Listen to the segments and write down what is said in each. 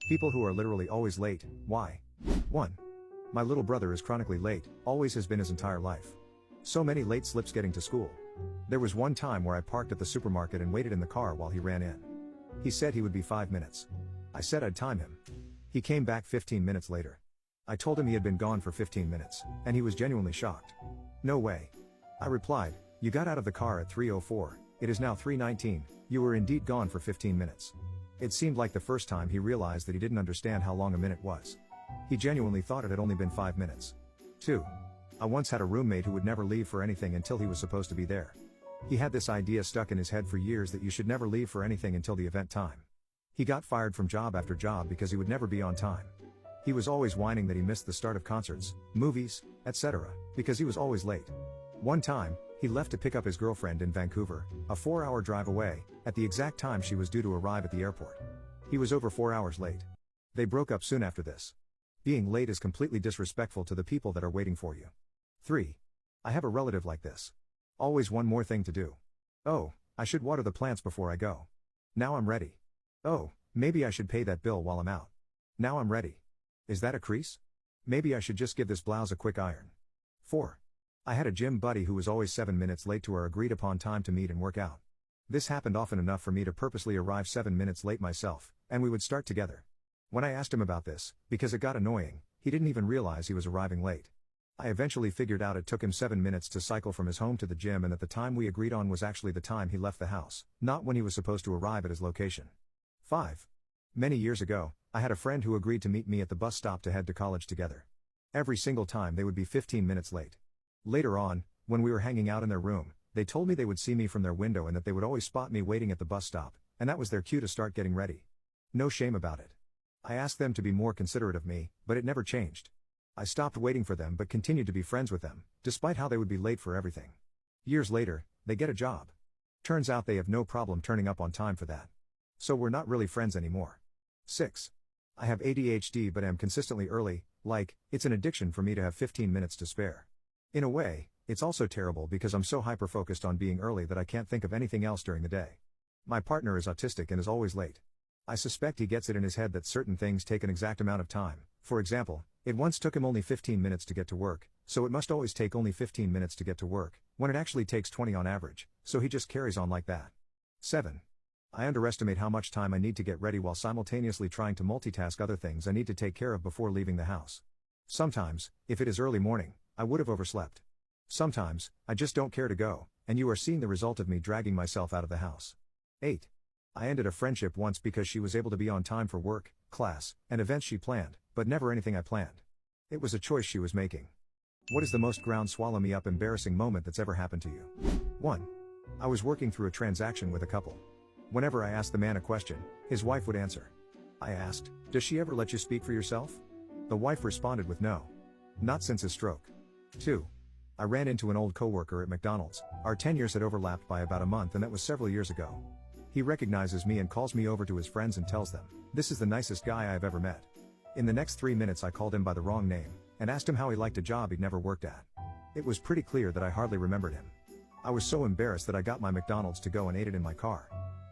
People who are literally always late, why? 1. My little brother is chronically late, always has been his entire life. So many late slips getting to school. There was one time where I parked at the supermarket and waited in the car while he ran in. He said he would be 5 minutes. I said I'd time him. He came back 15 minutes later. I told him he had been gone for 15 minutes, and he was genuinely shocked. No way. I replied, you got out of the car at 3:04, it is now 3:19, you were indeed gone for 15 minutes. It seemed like the first time he realized that he didn't understand how long a minute was. He genuinely thought it had only been 5 minutes. 2. I once had a roommate who would never leave for anything until he was supposed to be there. He had this idea stuck in his head for years that you should never leave for anything until the event time. He got fired from job after job because he would never be on time. He was always whining that he missed the start of concerts, movies, etc., because he was always late. One time, he left to pick up his girlfriend in Vancouver, a 4-hour drive away, at the exact time she was due to arrive at the airport. He was over 4 hours late. They broke up soon after this. Being late is completely disrespectful to the people that are waiting for you. 3. I have a relative like this. Always one more thing to do. Oh, I should water the plants before I go. Now I'm ready. Oh, maybe I should pay that bill while I'm out. Now I'm ready. Is that a crease? Maybe I should just give this blouse a quick iron. 4. I had a gym buddy who was always 7 minutes late to our agreed upon time to meet and work out. This happened often enough for me to purposely arrive 7 minutes late myself, and we would start together. When I asked him about this, because it got annoying, he didn't even realize he was arriving late. I eventually figured out it took him 7 minutes to cycle from his home to the gym and that the time we agreed on was actually the time he left the house, not when he was supposed to arrive at his location. 5. Many years ago, I had a friend who agreed to meet me at the bus stop to head to college together. Every single time they would be 15 minutes late. Later on, when we were hanging out in their room, they told me they would see me from their window and that they would always spot me waiting at the bus stop, and that was their cue to start getting ready. No shame about it. I asked them to be more considerate of me, but it never changed. I stopped waiting for them but continued to be friends with them, despite how they would be late for everything. Years later, they get a job. Turns out they have no problem turning up on time for that. So we're not really friends anymore. 6. I have ADHD but am consistently early, it's an addiction for me to have 15 minutes to spare. In a way, it's also terrible because I'm so hyper-focused on being early that I can't think of anything else during the day. My partner is autistic and is always late. I suspect he gets it in his head that certain things take an exact amount of time. For example, it once took him only 15 minutes to get to work, so it must always take only 15 minutes to get to work, when it actually takes 20 on average, so he just carries on like that. 7. I underestimate how much time I need to get ready while simultaneously trying to multitask other things I need to take care of before leaving the house. Sometimes, if it is early morning, I would have overslept. Sometimes, I just don't care to go, and you are seeing the result of me dragging myself out of the house. 8. I ended a friendship once because she was able to be on time for work, class, and events she planned, but never anything I planned. It was a choice she was making. What is the most ground swallow me up embarrassing moment that's ever happened to you? 1. I was working through a transaction with a couple. Whenever I asked the man a question, his wife would answer. I asked, does she ever let you speak for yourself? The wife responded with no. Not since his stroke. 2. I ran into an old coworker at McDonald's. Our tenures had overlapped by about a month and that was several years ago. He recognizes me and calls me over to his friends and tells them, this is the nicest guy I've ever met. In the next 3 minutes I called him by the wrong name, and asked him how he liked a job he'd never worked at. It was pretty clear that I hardly remembered him. I was so embarrassed that I got my McDonald's to go and ate it in my car.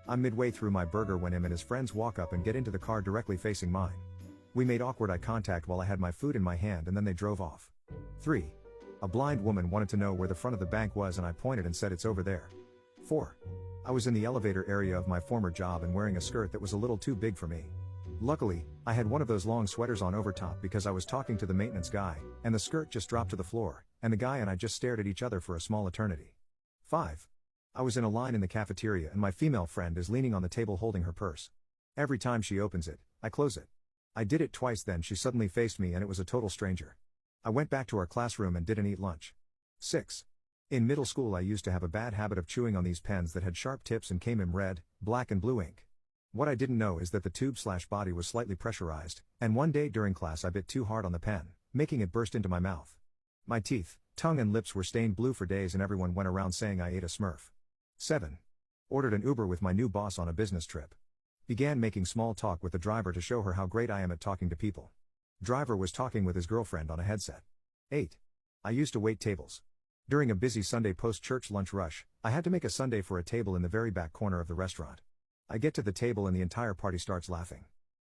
I'm midway through my burger when him and his friends walk up and get into the car directly facing mine. We made awkward eye contact while I had my food in my hand and then they drove off. 3. A blind woman wanted to know where the front of the bank was and I pointed and said it's over there. 4. I was in the elevator area of my former job and wearing a skirt that was a little too big for me. Luckily, I had one of those long sweaters on over top because I was talking to the maintenance guy, and the skirt just dropped to the floor, and the guy and I just stared at each other for a small eternity. 5. I was in a line in the cafeteria and my female friend is leaning on the table holding her purse. Every time she opens it, I close it. I did it twice then she suddenly faced me and it was a total stranger. I went back to our classroom and didn't eat lunch. 6. In middle school I used to have a bad habit of chewing on these pens that had sharp tips and came in red, black and blue ink. What I didn't know is that the tube/body was slightly pressurized, and one day during class I bit too hard on the pen, making it burst into my mouth. My teeth, tongue and lips were stained blue for days and everyone went around saying I ate a Smurf. 7. Ordered an Uber with my new boss on a business trip. Began making small talk with the driver to show her how great I am at talking to people. Driver was talking with his girlfriend on a headset. 8. I used to wait tables. During a busy Sunday post-church lunch rush, I had to make a sundae for a table in the very back corner of the restaurant. I get to the table and the entire party starts laughing.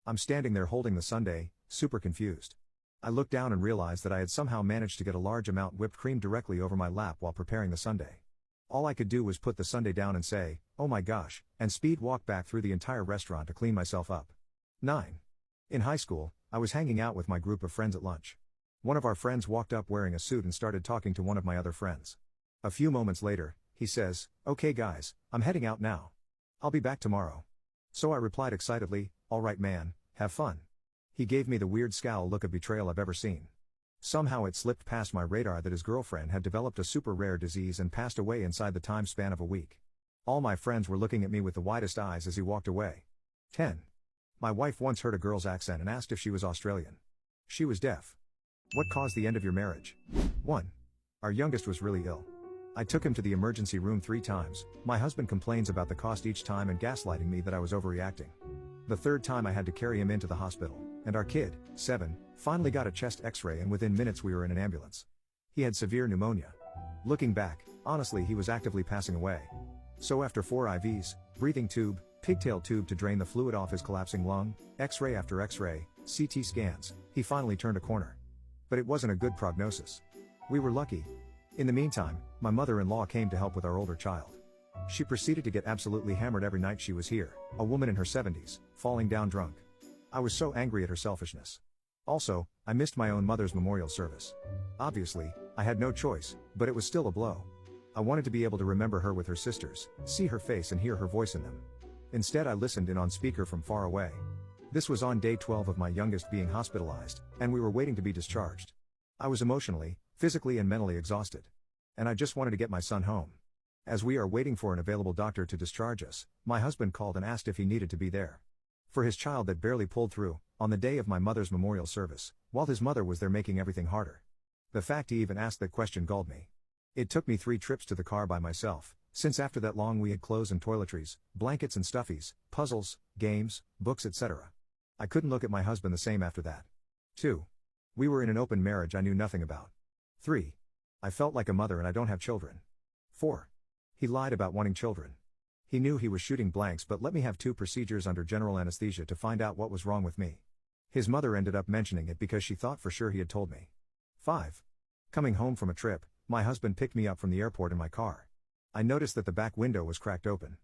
I'm standing there holding the sundae, super confused. I looked down and realized that I had somehow managed to get a large amount whipped cream directly over my lap while preparing the sundae. All I could do was put the sundae down and say, "Oh my gosh," and speed walk back through the entire restaurant to clean myself up. 9. In high school, I was hanging out with my group of friends at lunch. One of our friends walked up wearing a suit and started talking to one of my other friends. A few moments later, he says, "Okay guys, I'm heading out now. I'll be back tomorrow." So I replied excitedly, "All right man, have fun." He gave me the weird scowl look of betrayal I've ever seen. Somehow it slipped past my radar that his girlfriend had developed a super rare disease and passed away inside the time span of a week. All my friends were looking at me with the widest eyes as he walked away. 10. My wife once heard a girl's accent and asked if she was Australian. She was deaf. What caused the end of your marriage? 1. Our youngest was really ill. I took him to the emergency room 3 times. My husband complains about the cost each time and gaslighting me that I was overreacting. The 3rd time I had to carry him into the hospital, and our kid, 7, finally got a chest x-ray and within minutes we were in an ambulance. He had severe pneumonia. Looking back, honestly he was actively passing away. So after 4 IVs, breathing tube, pigtail tube to drain the fluid off his collapsing lung, x-ray after x-ray, CT scans, he finally turned a corner. But it wasn't a good prognosis. We were lucky. In the meantime, my mother-in-law came to help with our older child. She proceeded to get absolutely hammered every night she was here, a woman in her 70s, falling down drunk. I was so angry at her selfishness. Also, I missed my own mother's memorial service. Obviously, I had no choice, but it was still a blow. I wanted to be able to remember her with her sisters, see her face and hear her voice in them. Instead I listened in on speaker from far away. This was on day 12 of my youngest being hospitalized, and we were waiting to be discharged. I was emotionally, physically and mentally exhausted. And I just wanted to get my son home. As we are waiting for an available doctor to discharge us, my husband called and asked if he needed to be there for his child that barely pulled through, on the day of my mother's memorial service, while his mother was there making everything harder. The fact he even asked that question galled me. It took me 3 trips to the car by myself, since after that long we had clothes and toiletries, blankets and stuffies, puzzles, games, books etc. I couldn't look at my husband the same after that. 2. We were in an open marriage I knew nothing about. 3. I felt like a mother and I don't have children. 4. He lied about wanting children. He knew he was shooting blanks but let me have 2 procedures under general anesthesia to find out what was wrong with me. His mother ended up mentioning it because she thought for sure he had told me. 5. Coming home from a trip, my husband picked me up from the airport in my car. I noticed that the back window was cracked open.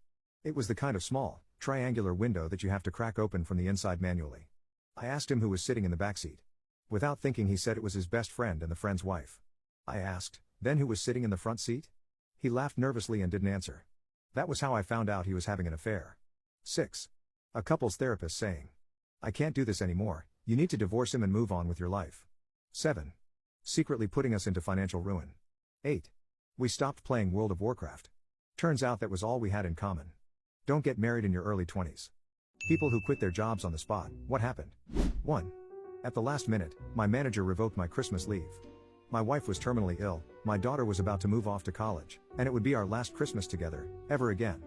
It was the kind of small, triangular window that you have to crack open from the inside manually. I asked him who was sitting in the back seat. Without thinking he said it was his best friend and the friend's wife. I asked, then who was sitting in the front seat? He laughed nervously and didn't answer. That was how I found out he was having an affair. 6. A couples therapist saying, "I can't do this anymore, you need to divorce him and move on with your life." 7. Secretly putting us into financial ruin. 8. We stopped playing World of Warcraft. Turns out that was all we had in common. Don't get married in your early 20s. People who quit their jobs on the spot, what happened? 1. At the last minute, my manager revoked my Christmas leave. My wife was terminally ill, my daughter was about to move off to college, and it would be our last Christmas together, ever again.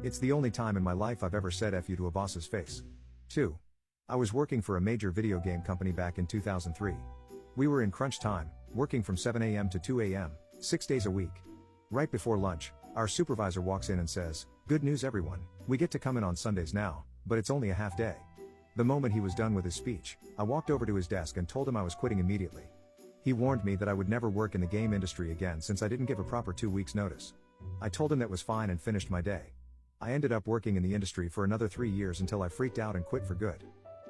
It's the only time in my life I've ever said F you to a boss's face. 2. I was working for a major video game company back in 2003. We were in crunch time, working from 7 a.m. to 2 a.m., 6 days a week. Right before lunch, our supervisor walks in and says, "Good news everyone, we get to come in on Sundays now, but it's only a half day." The moment he was done with his speech, I walked over to his desk and told him I was quitting immediately. He warned me that I would never work in the game industry again since I didn't give a proper 2 weeks notice. I told him that was fine and finished my day. I ended up working in the industry for another 3 years until I freaked out and quit for good.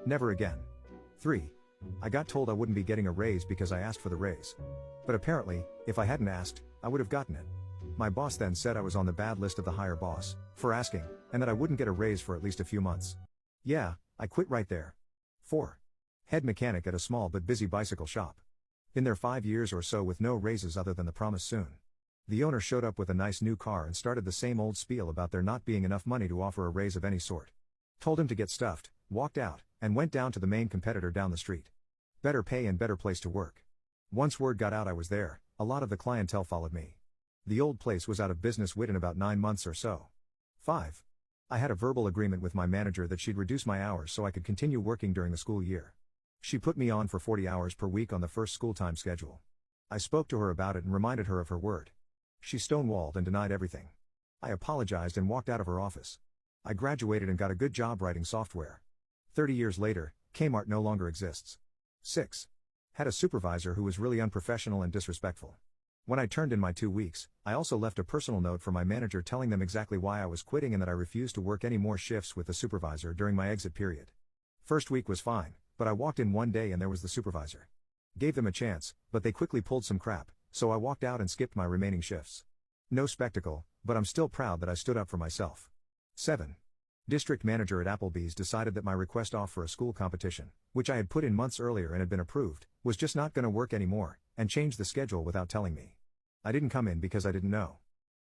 Never again. 3. I got told I wouldn't be getting a raise because I asked for the raise. But apparently, if I hadn't asked, I would have gotten it. My boss then said I was on the bad list of the higher boss, for asking, and that I wouldn't get a raise for at least a few months. Yeah, I quit right there. 4. Head mechanic at a small but busy bicycle shop. Been there 5 years or so with no raises other than the promise soon. The owner showed up with a nice new car and started the same old spiel about there not being enough money to offer a raise of any sort. Told him to get stuffed, walked out, and went down to the main competitor down the street. Better pay and better place to work. Once word got out I was there, a lot of the clientele followed me. The old place was out of business within about 9 months or so. 5. I had a verbal agreement with my manager that she'd reduce my hours so I could continue working during the school year. She put me on for 40 hours per week on the first school-time schedule. I spoke to her about it and reminded her of her word. She stonewalled and denied everything. I apologized and walked out of her office. I graduated and got a good job writing software. 30 years later, Kmart no longer exists. 6. Had a supervisor who was really unprofessional and disrespectful. When I turned in my 2 weeks, I also left a personal note for my manager telling them exactly why I was quitting and that I refused to work any more shifts with the supervisor during my exit period. First week was fine, but I walked in one day and there was the supervisor. Gave them a chance, but they quickly pulled some crap, so I walked out and skipped my remaining shifts. No spectacle, but I'm still proud that I stood up for myself. 7. District manager at Applebee's decided that my request off for a school competition, which I had put in months earlier and had been approved, was just not going to work anymore, and changed the schedule without telling me. I didn't come in because I didn't know.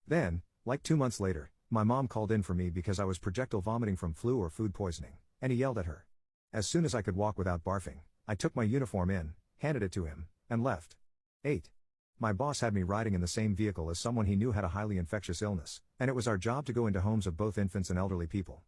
Then, like 2 months later, my mom called in for me because I was projectile vomiting from flu or food poisoning, and he yelled at her. As soon as I could walk without barfing, I took my uniform in, handed it to him, and left. 8. My boss had me riding in the same vehicle as someone he knew had a highly infectious illness, and it was our job to go into homes of both infants and elderly people.